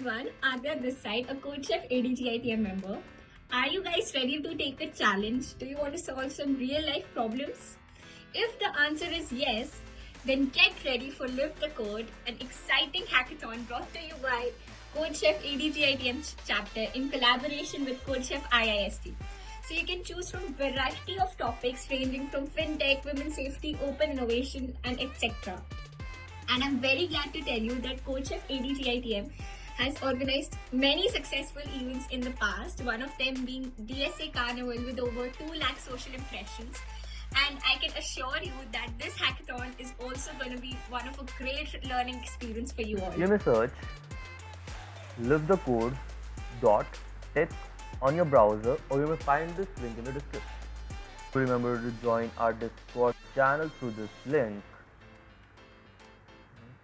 everyone, Agra this side, a CodeChef ADGITM member. Are you guys ready to take a challenge? Do you want to solve some real life problems? If the answer is yes, then get ready for Live the Code, an exciting hackathon brought to you by CodeChef ADGITM chapter in collaboration with CodeChef IIST. So you can choose from variety of topics ranging from fintech, women's safety, open innovation, and etc. And I'm very glad to tell you that CodeChef ADGITM has organized many successful events in the past, one of them being DSA Carnival with over 2 lakh social impressions. And I can assure you that this hackathon is also going to be one of a great learning experience for you all. You may search livethecode.tech on your browser, or you may find this link in the description. Remember to join our Discord channel through this link.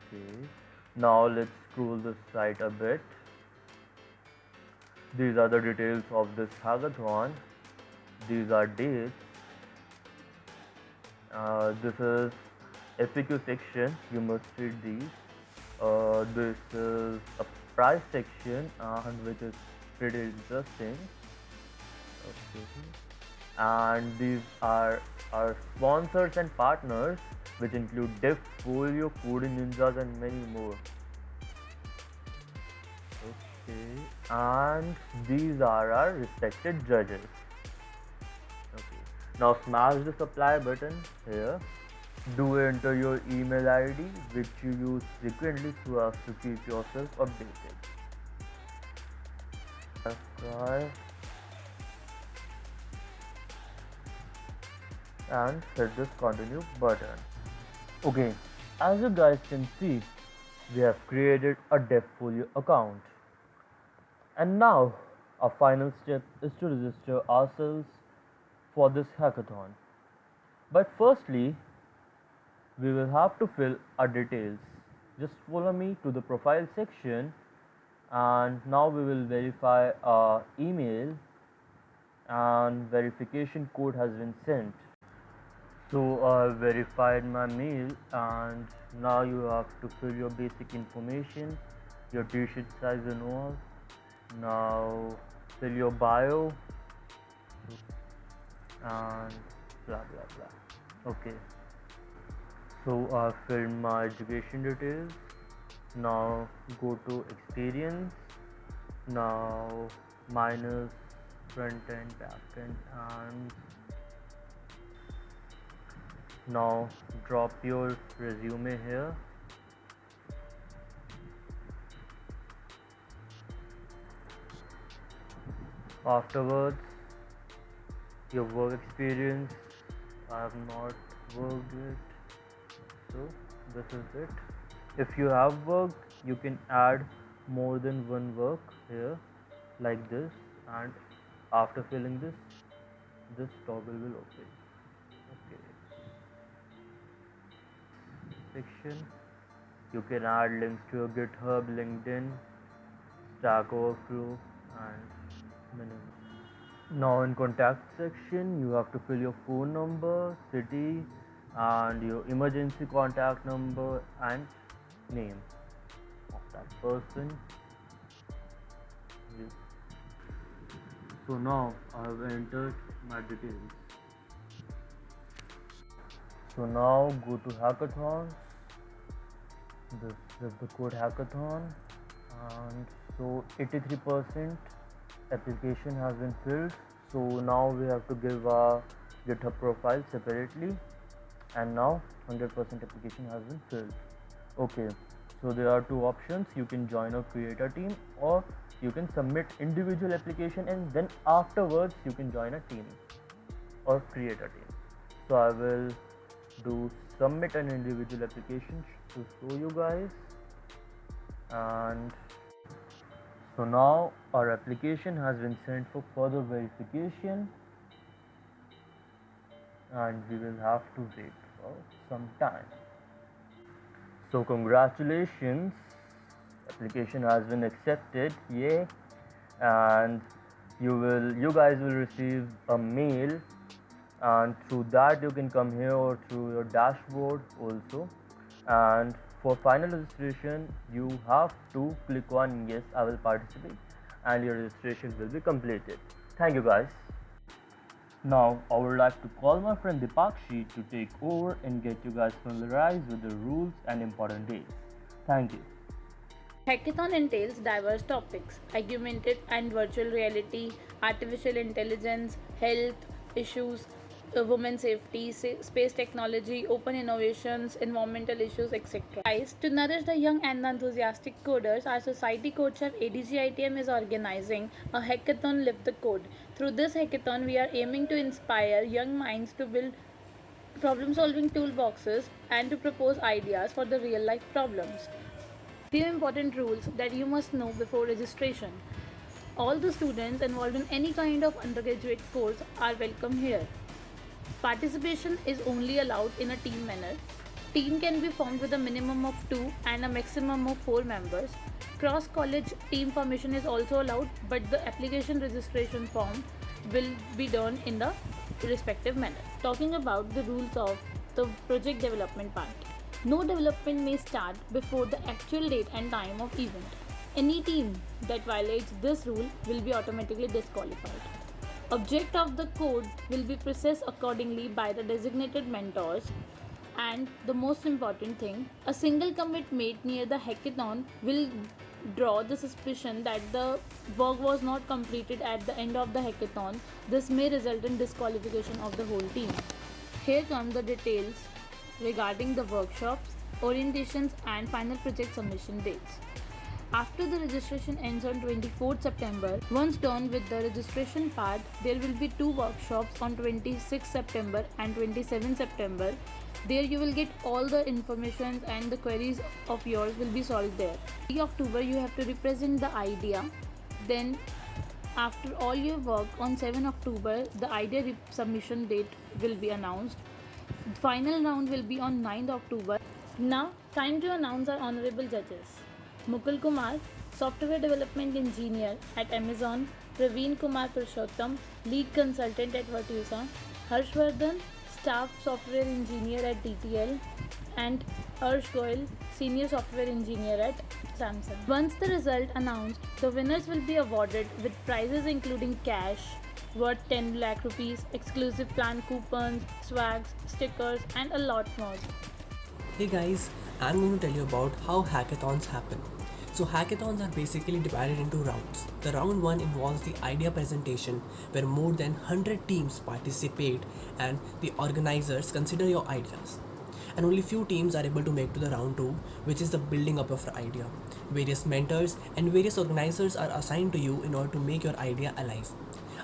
Okay, now let's scroll the site a bit. These are the details of this hackathon. These are dates. This is FAQ section. You must read these. This is a prize section, which is pretty interesting. Okay. And these are our sponsors and partners, which include Devfolio, Coding Ninjas, and many more. Okay, and these are our respected judges. Okay, now smash the supply button here. Do enter your email ID, which you use frequently so as to keep yourself updated. Subscribe and hit this continue button. Okay, as you guys can see, we have created a Devfolio account, and now our final step is to register ourselves for this hackathon. But firstly, we will have to fill our details. Just follow me to the profile section, and now we will verify our email, and verification code has been sent. So I verified my mail, and now you have to fill your basic information, your t-shirt size and all. Now fill your bio and blah blah blah. Okay, so I filled my education details. Now go to experience. Now minus front end, back end, and now drop your resume here. Afterwards, your work experience. I have not worked yet, so this is it. If you have worked, you can add more than one work here, like this, and after filling this toggle will open. Okay. Section, you can add links to your GitHub, LinkedIn, Stack Overflow, and many more. Now in contact section, you have to fill your phone number, city, and your emergency contact number and name of that person. So now I have entered my details. So now go to hackathons. This is the code hackathon, and so 83% application has been filled. So now we have to give our GitHub profile separately, and now 100% application has been filled. Okay, so there are two options. You can join or create a team, or you can submit individual application and then afterwards you can join a team or create a team. So I will do submit an individual application to show you guys. And so now our application has been sent for further verification, and we will have to wait for some time. So congratulations, application has been accepted, yay. And you guys will receive a mail, and through that you can come here, or through your dashboard also, and For final registration, you have to click on yes, I will participate, and your registration will be completed. Thank you guys. Now, I would like to call my friend Dipakshi to take over and get you guys familiarized with the rules and important dates. Thank you. Hackathon entails diverse topics: augmented and virtual reality, artificial intelligence, health issues, women safety, space technology, open innovations, environmental issues, etc. Guys, to nourish the young and enthusiastic coders, our society code chef ADGITM is organizing a hackathon Live the Code. Through this hackathon, we are aiming to inspire young minds to build problem solving toolboxes and to propose ideas for the real life problems. Few important rules that you must know before registration. All the students involved in any kind of undergraduate course are welcome here. Participation is only allowed in a team manner. Team can be formed with a minimum of 2 and a maximum of 4 members. Cross college team formation is also allowed, but the application registration form will be done in the respective manner. Talking about the rules of the project development part. No development may start before the actual date and time of event. Any team that violates this rule will be automatically disqualified. Object of the code will be processed accordingly by the designated mentors. And the most important thing, a single commit made near the hackathon will draw the suspicion that the work was not completed at the end of the hackathon. This may result in disqualification of the whole team. Here come the details regarding the workshops, orientations, and final project submission dates. After the registration ends on 24th September, once done with the registration part, there will be 2 workshops on 26th September and 27th September. There you will get all the information and the queries of yours will be solved there. 3 October you have to represent the idea. Then after all your work on 7 October, the idea submission date will be announced. Final round will be on 9th October. Now, time to announce our honorable judges. Mukul Kumar, Software Development Engineer at Amazon. Praveen Kumar Purushottam, Lead Consultant at Virtusa. Harshvardhan, Staff Software Engineer at DTL. And Harsh Goyal, Senior Software Engineer at Samsung. Once the result announced, the winners will be awarded with prizes including cash worth 10 lakh rupees, exclusive plan coupons, swags, stickers, and a lot more. Hey guys, I'm going to tell you about how hackathons happen. So hackathons are basically divided into rounds. The round 1 involves the idea presentation where more than 100 teams participate and the organizers consider your ideas. And only few teams are able to make to the round 2, which is the building up of your idea. Various mentors and various organizers are assigned to you in order to make your idea alive.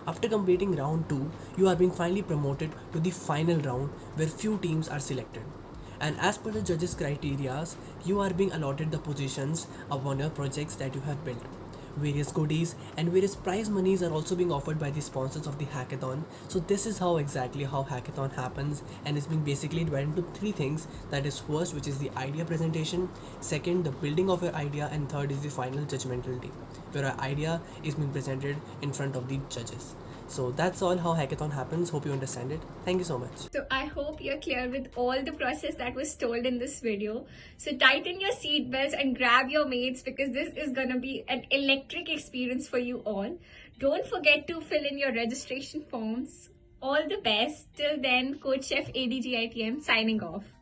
After completing round 2, you are being finally promoted to the final round where few teams are selected. And as per the judges' criteria, you are being allotted the positions upon your projects that you have built. Various goodies and various prize monies are also being offered by the sponsors of the hackathon. So this is how hackathon happens, and it's being basically divided into 3 things. That is, first, which is the idea presentation, second, the building of your idea, and third is the final judgmental day where our idea is being presented in front of the judges. So that's all how hackathon happens. Hope you understand it. Thank you so much. So I hope you're clear with all the process that was told in this video. So tighten your seatbelts and grab your mates because this is gonna be an electric experience for you all. Don't forget to fill in your registration forms. All the best. Till then, Coach Chef ADGITM signing off.